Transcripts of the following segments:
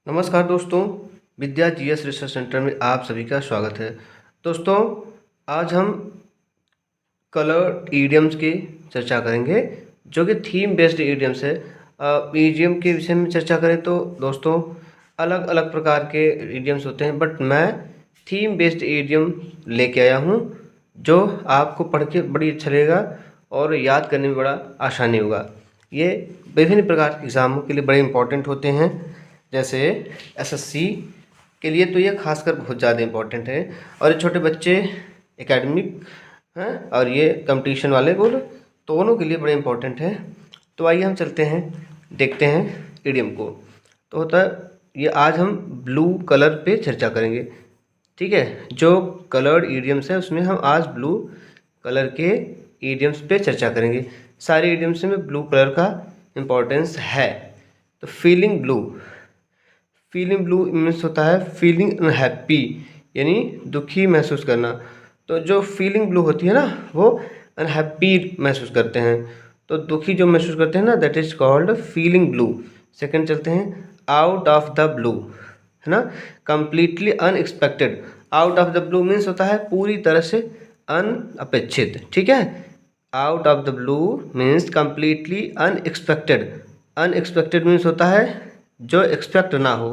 नमस्कार दोस्तों, विद्या GS research centre में आप सभी का स्वागत है। दोस्तों, आज हम कलर ईडियम्स की चर्चा करेंगे जो कि थीम बेस्ड ईडियम्स है। ईडियम के विषय में चर्चा करें तो दोस्तों अलग अलग प्रकार के ईडियम्स होते हैं, बट मैं थीम बेस्ड ईडियम लेके आया हूँ जो आपको पढ़ के बड़ी अच्छा लगेगा और याद करने में बड़ा आसानी होगा। ये विभिन्न प्रकार के एग्ज़ामों के लिए बड़े इंपॉर्टेंट होते हैं, जैसे एसएससी के लिए तो ये खासकर बहुत ज़्यादा इम्पोर्टेंट है, और छोटे बच्चे एकेडमिक हैं और ये कंपटीशन वाले गोल दोनों के लिए बड़े इम्पोर्टेंट है। तो आइए हम चलते हैं, देखते हैं ईडियम को। तो होता है ये, आज हम ब्लू कलर पे चर्चा करेंगे। ठीक है, जो कलर्ड ईडियम्स है उसमें हम आज ब्लू कलर के ईडियम्स पे चर्चा करेंगे। सारे ईडियम्स में ब्लू कलर का इम्पोर्टेंस है। तो फीलिंग ब्लू मीन्स होता है फीलिंग अनहैप्पी, यानी दुखी महसूस करना। तो जो फीलिंग ब्लू होती है ना, वो अनहैप्पी महसूस करते हैं, तो दुखी जो महसूस करते हैं ना, that is called feeling blue. Second चलते हैं, आउट ऑफ द ब्लू, है ना, completely unexpected. Out of the blue means होता है पूरी तरह से अनअपेक्षित। ठीक है, out of the blue means completely unexpected. Unexpected means होता है जो एक्सपेक्ट ना हो,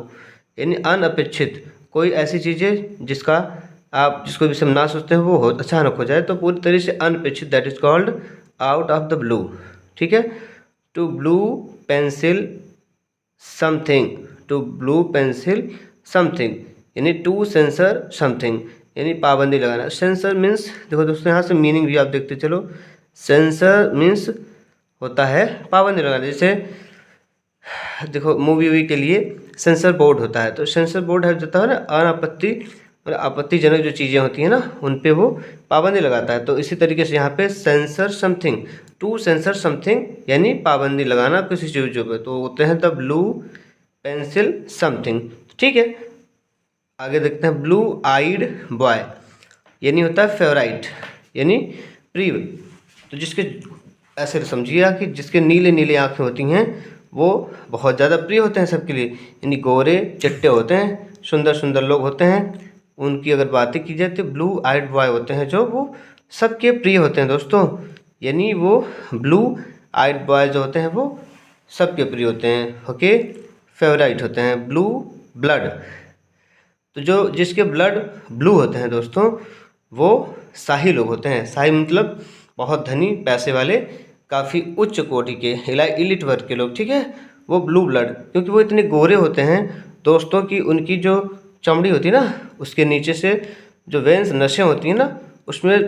यानी अनअपेक्षित कोई ऐसी चीज़ें जिसको भी सब ना सोचते हैं वो हो अचानक हो जाए, तो पूरी तरह से अनपेक्षित, that is called out of the blue. ठीक है, to blue pencil something, to blue pencil something, यानी टू सेंसर समथिंग, यानी पाबंदी लगाना। सेंसर मीन्स, देखो दोस्तों यहाँ से मीनिंग भी आप देखते चलो। सेंसर मीन्स होता है पाबंदी लगाना। जैसे देखो मूवी के लिए सेंसर बोर्ड होता है, तो सेंसर बोर्ड है होता है ना, अनापत्ति और आपत्तिजनक जो चीज़ें होती हैं ना उन पे वो पाबंदी लगाता है। तो इसी तरीके से यहाँ पे sensor something, to censor something, यानी पाबंदी लगाना किसी चीज़ों पे, तो होते हैं द ब्लू पेंसिल समथिंग। ठीक है, आगे देखते हैं ब्लू आइड बॉय, यानी होता है फेवराइट, यानी प्रिय। तो जिसके ऐसे समझिए कि जिसके नीले नीले आँखें होती हैं वो बहुत ज़्यादा प्रिय होते हैं सबके लिए, यानी गोरे चिट्टे होते हैं, सुंदर सुंदर लोग होते हैं, उनकी अगर बातें की जाए तो ब्लू आइड बॉय होते हैं जो वो सबके प्रिय होते हैं दोस्तों। यानी वो ब्लू आइड बॉय जो होते हैं वो सबके प्रिय होते हैं, ओके, फेवराइट होते हैं। ब्लू ब्लड, तो जो जिसके ब्लड ब्लू होते हैं दोस्तों वो शाही लोग होते हैं। शाही मतलब बहुत धनी, पैसे वाले, काफ़ी उच्च कोटि के, इलिट वर्ग के लोग। ठीक है, वो ब्लू ब्लड, क्योंकि वो इतने गोरे होते हैं दोस्तों की उनकी जो चमड़ी होती है ना, उसके नीचे से जो वेंस नसें होती हैं ना, उसमें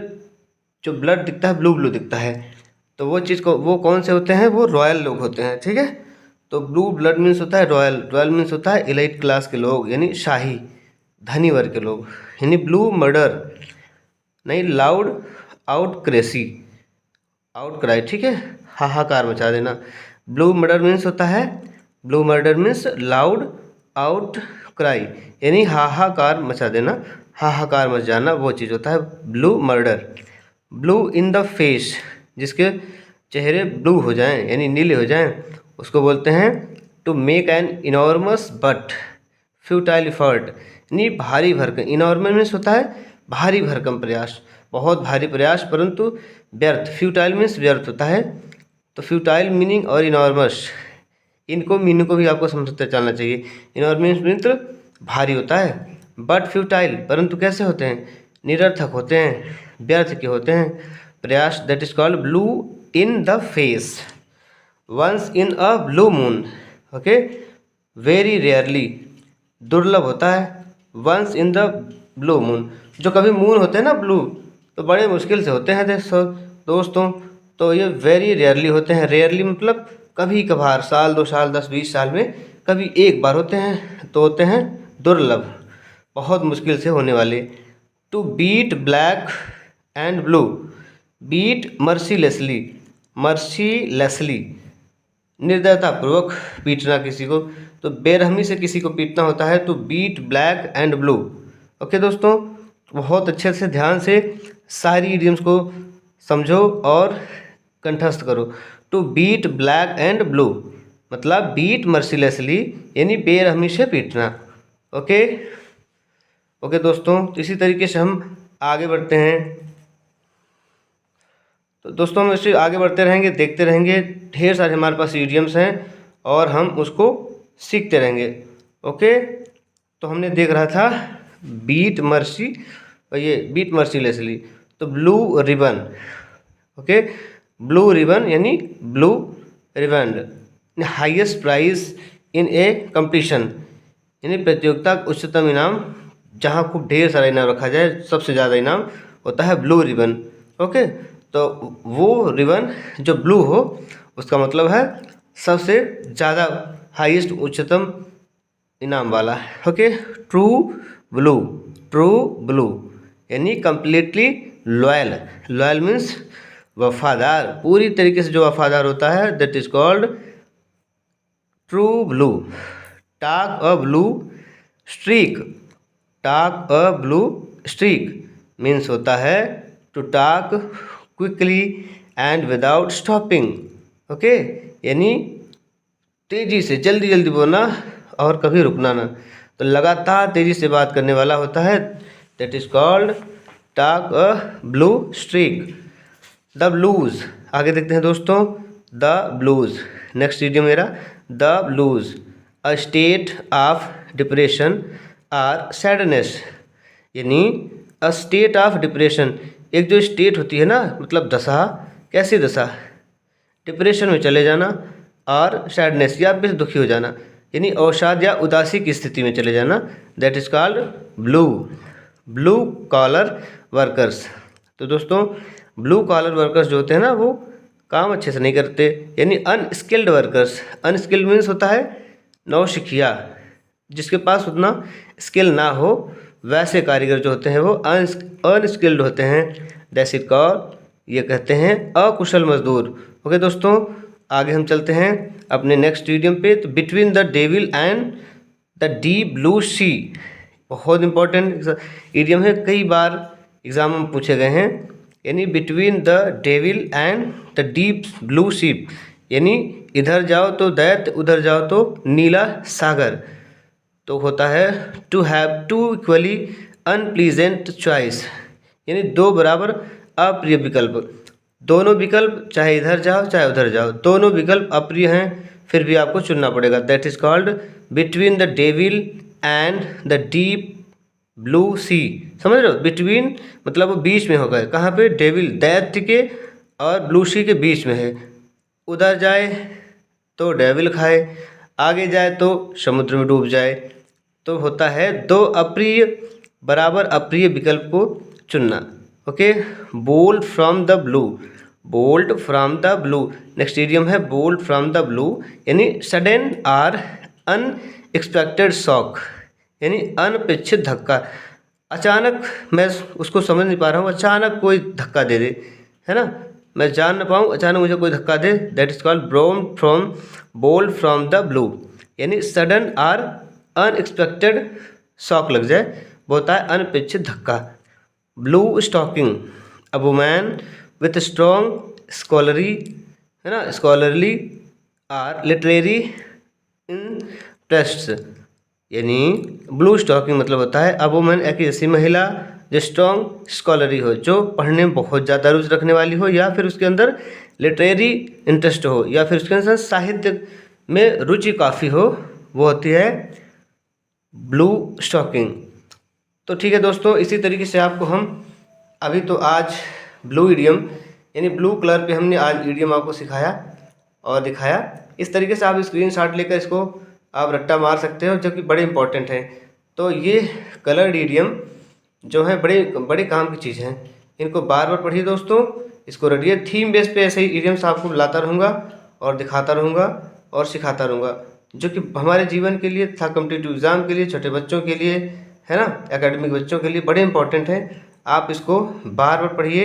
जो ब्लड दिखता है ब्लू ब्लू दिखता है। तो वो चीज़ को, वो कौन से होते हैं, वो रॉयल लोग होते हैं। ठीक है, तो ब्लू ब्लड मीन्स होता है रॉयल, रॉयल मीन्स होता है इलाइट क्लास के लोग, यानी शाही धनी वर्ग के लोग। यानी ब्लू मर्डर नहीं, loud out cracy, out cry. ठीक है, हाहाकार मचा देना। ब्लू मर्डर मीन्स होता है, blue murder means loud out cry, यानी हाहाकार मचा देना, हाहाकार मच जाना, वो चीज़ होता है blue murder. Blue in the face, जिसके चेहरे ब्लू हो जाएं यानी नीले हो जाएं, उसको बोलते हैं to make an enormous but futile effort, यानी भारी भरकम। इनॉर्मस मीन्स होता है भारी भरकम प्रयास, बहुत भारी प्रयास परंतु व्यर्थ। फ्यूटाइल मीन्स व्यर्थ होता है। तो फ्यूटाइल मीनिंग और इनॉर्मस, इनको मीनिंग को भी आपको समझते चलना चाहिए। इनॉर्मस मीन्स भारी होता है, बट फ्यूटाइल परंतु कैसे होते हैं, निरर्थक होते हैं, व्यर्थ के होते हैं प्रयास। That is called blue in the face, once in a blue moon, okay, very rarely, दुर्लभ होता है, once in the blue moon, जो कभी मून होते हैं ना ब्लू, तो बड़े मुश्किल से होते हैं दोस्तों। तो ये वेरी रेयरली होते हैं। रेयरली मतलब कभी कभार, साल 2 साल 10-20 साल में कभी एक बार होते हैं, तो होते हैं दुर्लभ, बहुत मुश्किल से होने वाले। To beat black and blue, beat mercilessly, mercilessly निर्दयतापूर्वक पीटना किसी को, तो बेरहमी से किसी को पीटना होता है। To beat black and blue. Okay दोस्तों, बहुत अच्छे से ध्यान से सारी इडियम्स को समझो और कंठस्थ करो। To beat black and blue, मतलब बीट मर्सीलेसली यानी बेरहमी से पीटना। ओके ओके दोस्तों, इसी तरीके से हम आगे बढ़ते हैं। तो दोस्तों हम इससे आगे बढ़ते रहेंगे, देखते रहेंगे, ढेर सारे हमारे पास इडियम्स हैं और हम उसको सीखते रहेंगे। ओके, तो हमने देख रहा था बीट मर्सी, ये बीट मर्सीलेसली, तो blue ribbon. Okay, blue ribbon यानी blue ribbon, highest prize in a competition, यानी प्रतियोगिता का उच्चतम इनाम, जहाँ खूब ढेर सारा इनाम रखा जाए, सबसे ज़्यादा इनाम होता है ब्लू रिबन। ओके, तो वो रिबन जो ब्लू हो उसका मतलब है सबसे ज़्यादा हाईएस्ट उच्चतम इनाम वाला। Okay, true blue, true blue यानी कम्प्लीटली लॉयल, लॉयल मीन्स वफादार, पूरी तरीके से जो वफादार होता है, that is called true blue. Talk a blue streak, talk a blue streak means होता है to talk quickly and without stopping. Okay, यानी तेज़ी से, जल्दी जल्दी बोलना और कभी रुकना ना, तो लगातार तेज़ी से बात करने वाला होता है, that is called talk a blue streak. The blues, आगे देखते हैं दोस्तों, द ब्लूज, नेक्स्ट इडियम मेरा, the blues, a state of depression or sadness, यानी अ स्टेट ऑफ डिप्रेशन, एक जो स्टेट होती है ना, मतलब दशा, कैसी दशा, डिप्रेशन में चले जाना, और सैडनेस या फिर दुखी हो जाना, यानी अवसाद या उदासी की स्थिति में चले जाना, that is called blue. Blue collar workers, तो दोस्तों ब्लू कॉलर वर्कर्स जो होते हैं ना, वो काम अच्छे से नहीं करते, यानी अनस्किल्ड वर्कर्स, अनस्किल्ड मीन्स होता है नौसिखिया, जिसके पास उतना स्किल ना हो, वैसे कारीगर जो होते हैं वो अनस्किल्ड होते हैं, दैट इज कॉल्ड, ये कहते हैं अकुशल मजदूर। ओके दोस्तों, आगे हम चलते हैं अपने नेक्स्ट इडियम पे। तो between the devil and the deep blue sea, बहुत इंपॉर्टेंट इडियम है, कई बार एग्जाम में पूछे गए हैं, यानी between the devil and the deep blue sea, यानी इधर जाओ तो दैत्य, उधर जाओ तो नीला सागर, तो होता है to have two equally unpleasant choice, यानी दो बराबर अप्रिय विकल्प, दोनों विकल्प चाहे इधर जाओ चाहे उधर जाओ, दोनों विकल्प अप्रिय हैं, फिर भी आपको चुनना पड़ेगा, that is called between the devil and the deep blue sea. समझ रहे हो, बिटवीन मतलब वो बीच में होगा, कहाँ पे, डेविल दैत्य के और ब्लू सी के बीच में है, उधर जाए तो डेविल खाए, आगे जाए तो समुद्र में डूब जाए, तो होता है दो अप्रिय बराबर अप्रिय विकल्प को चुनना। Okay, bold from the blue, bold from the blue, next idiom है बोल्ड फ्रॉम द ब्लू, यानी सडन और अनएक्सपेक्टेड शॉक, यानी अनपेक्षित धक्का, अचानक मैं उसको समझ नहीं पा रहा हूँ, अचानक कोई धक्का दे दे, है ना, मैं जान ना पाऊँ, अचानक मुझे कोई धक्का दे, that is called bold from the blue, यानी सडन और अनएक्सपेक्टेड शॉक लग जाए, वो होता है अनपेक्षित धक्का। Blue stocking, a woman with strong scholary, है ना, स्कॉलरली और लिटरेरी इंटरेस्ट्स, यानी ब्लू स्टॉकिंग मतलब होता है अ वुमन, एक ऐसी महिला जो स्ट्रॉन्ग स्कॉलरी हो, जो पढ़ने में बहुत ज़्यादा रुचि रखने वाली हो, या फिर उसके अंदर लिटरेरी इंटरेस्ट हो, या फिर उसके अंदर साहित्य में रुचि काफ़ी हो, वो होती है ब्लू स्टॉकिंग। तो ठीक है दोस्तों, इसी तरीके से आपको हम अभी तो आज ब्लू इडियम यानी ब्लू कलर पे हमने आज इडियम आपको सिखाया और दिखाया। इस तरीके से आप स्क्रीनशॉट लेकर इसको आप रट्टा मार सकते हो, जो कि बड़े इंपॉर्टेंट हैं। तो ये कलर्ड इडियम जो है बड़े बड़े काम की चीज़ हैं, इनको बार बार पढ़िए दोस्तों, इसको रटिए, थीम बेस पे ऐसे ही इडियम्स आपको लाता रहूँगा और दिखाता रहूँगा और सिखाता रहूँगा, जो कि हमारे जीवन के लिए था, कॉम्पिटिटिव एग्ज़ाम के लिए, छोटे बच्चों के लिए, है ना, एकेडमिक बच्चों के लिए बड़े इंपॉर्टेंट हैं। आप इसको बार बार पढ़िए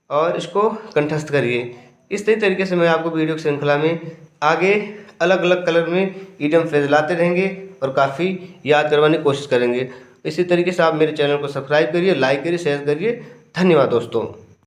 और इसको कंठस्थ करिए। इस तरीके से मैं आपको वीडियो की श्रृंखला में आगे अलग अलग कलर में इडियम फ्रेज लाते रहेंगे और काफ़ी याद करवाने की कोशिश करेंगे। इसी तरीके से आप मेरे चैनल को सब्सक्राइब करिए, लाइक करिए, शेयर करिए। धन्यवाद दोस्तों।